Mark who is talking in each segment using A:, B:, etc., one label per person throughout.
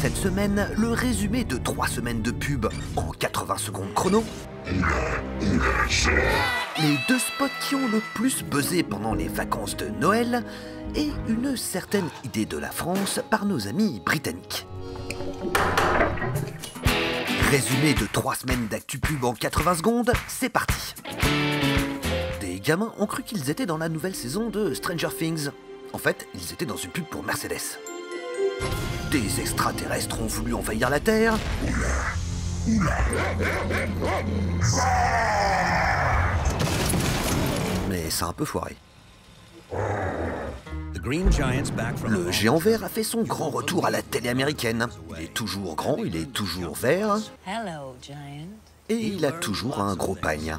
A: cette semaine le résumé de 3 semaines de pub en 80 secondes chrono. Les 2 spots qui ont le plus buzzé pendant les vacances de Noël et une certaine idée de la France par nos amis britanniques. Résumé de 3 semaines d'actu pub en 80 secondes, c'est parti. Des gamins ont cru qu'ils étaient dans la nouvelle saison de Stranger Things. En fait, ils étaient dans une pub pour Mercedes. Des extraterrestres ont voulu envahir la Terre. Mais ça a un peu foiré. Le géant vert a fait son grand retour à la télé américaine. Il est toujours grand, il est toujours vert. Et il a toujours un gros pagne.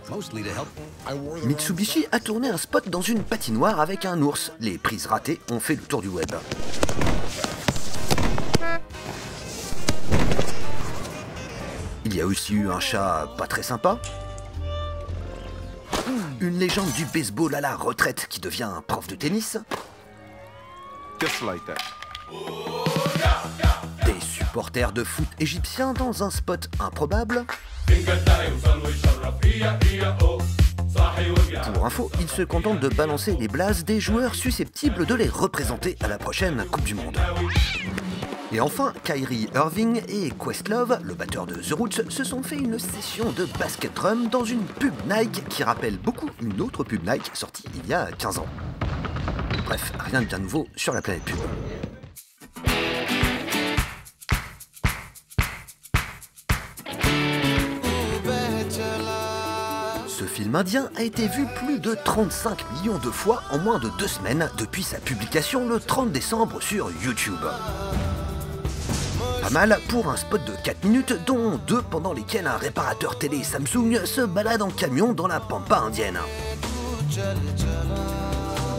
A: Mitsubishi a tourné un spot dans une patinoire avec un ours. Les prises ratées ont fait le tour du web. Il y a aussi eu un chat pas très sympa. Une légende du baseball à la retraite qui devient un prof de tennis. Des supporters de foot égyptiens dans un spot improbable. Pour info, ils se contentent de balancer les blazes des joueurs susceptibles de les représenter à la prochaine Coupe du Monde. Et enfin, Kyrie Irving et Questlove, le batteur de The Roots, se sont fait une session de basket drum dans une pub Nike qui rappelle beaucoup une autre pub Nike sortie il y a 15 ans. Bref, rien de bien nouveau sur la planète pub. Ce film indien a été vu plus de 35 millions de fois en moins de 2 semaines depuis sa publication le 30 décembre sur YouTube. Pas mal pour un spot de 4 minutes, dont 2 pendant lesquels un réparateur télé Samsung se balade en camion dans la pampa indienne.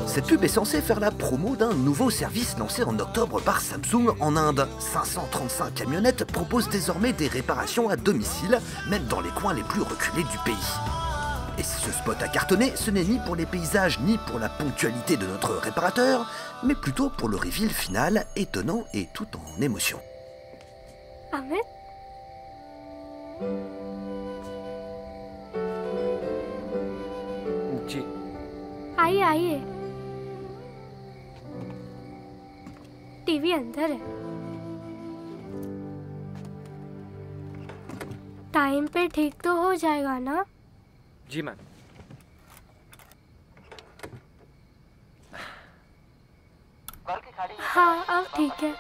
A: Cette pub est censée faire la promo d'un nouveau service lancé en octobre par Samsung en Inde. 535 camionnettes proposent désormais des réparations à domicile, même dans les coins les plus reculés du pays. Et si ce spot a cartonné, ce n'est ni pour les paysages ni pour la ponctualité de notre réparateur, mais plutôt pour le reveal final, étonnant et tout en émotion.
B: Amit?
C: जी
B: आइए आइए टीवी अंदर है टाइम पे ठीक तो हो जाएगा ना
C: जी मैम
B: हाँ अब ठीक है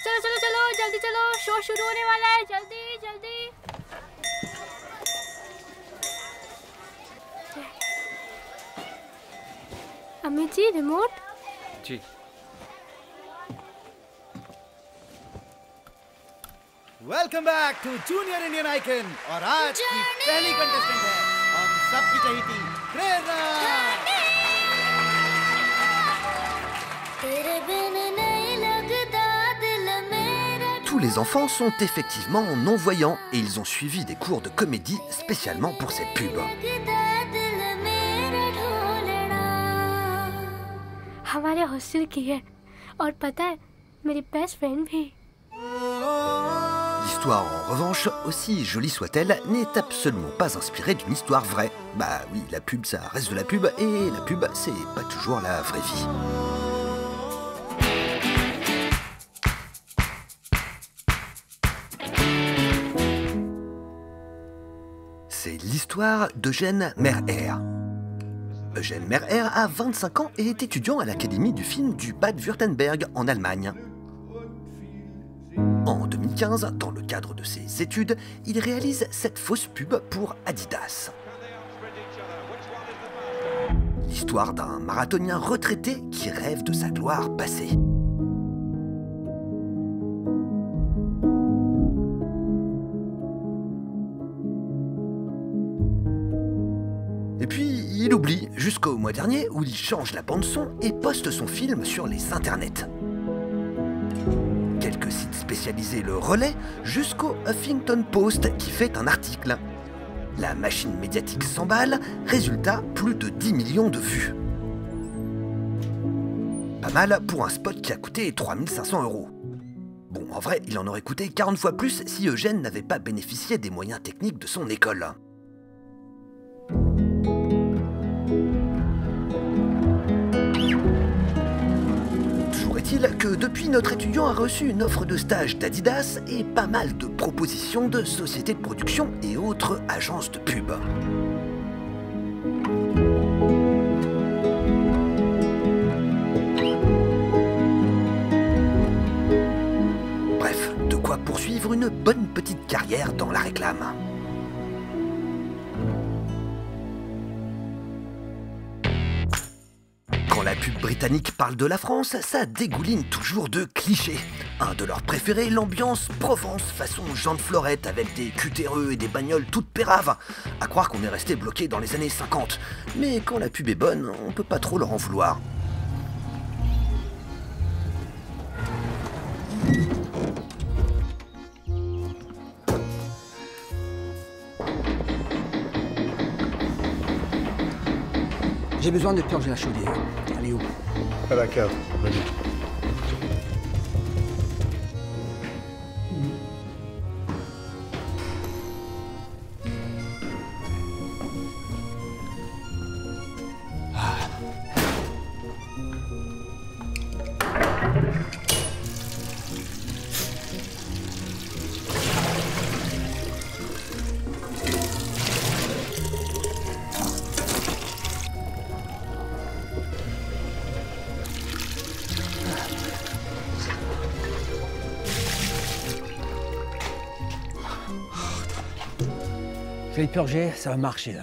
B: चलो चलो चलो जल्दी चलो शो शुरू होने वाला है जल्दी जल्दी अमित जी रिमोट
C: जी
D: welcome back to junior Indian icon और आज की पहली कंटेस्टेंट है हम सबकी चहेती Prerna
A: Tous les enfants sont effectivement non-voyants et ils ont suivi des cours de comédie spécialement pour cette pub.
B: हमारे हॉस्टल की है और पता है मेरी बेस्ट फ्रेंड भी
A: L'histoire, en revanche, aussi jolie soit-elle, n'est absolument pas inspirée d'une histoire vraie. Bah oui, la pub, ça reste de la pub, et la pub, c'est pas toujours la vraie vie. C'est l'histoire d'Eugène Merer. Eugène Merer a 25 ans et est étudiant à l'Académie du film du Bad Württemberg en Allemagne. En 2015, dans le cadre de ses études, il réalise cette fausse pub pour Adidas. L'histoire d'un marathonien retraité qui rêve de sa gloire passée. Et puis, il oublie jusqu'au mois dernier où il change la bande-son et poste son film sur les internets. Quelques sites spécialisés le relaient jusqu'au Huffington Post qui fait un article. La machine médiatique s'emballe, résultat, plus de 10 millions de vues. pas mal pour un spot qui a coûté 3500 €. Bon, en vrai, il en aurait coûté 40 fois plus si Eugène n'avait pas bénéficié des moyens techniques de son école. Toujours est-il que depuis, notre étudiant a reçu une offre de stage d'Adidas et pas mal de propositions de sociétés de production et autres agences de pub. Bref, de quoi poursuivre une bonne petite carrière dans la réclame. Quand la pub britannique parle de la France, ça dégouline toujours de clichés. Un de leurs préférés, l'ambiance Provence façon Jean de Florette avec des cutéreux et des bagnoles toutes péraves. À croire qu'on est resté bloqué dans les années 50. Mais quand la pub est bonne, on peut pas trop leur en vouloir.
E: J'ai besoin de purger la chaudière. Elle est où?
F: À la cave, vas-y.
E: Je vais le purger, ça va marcher là.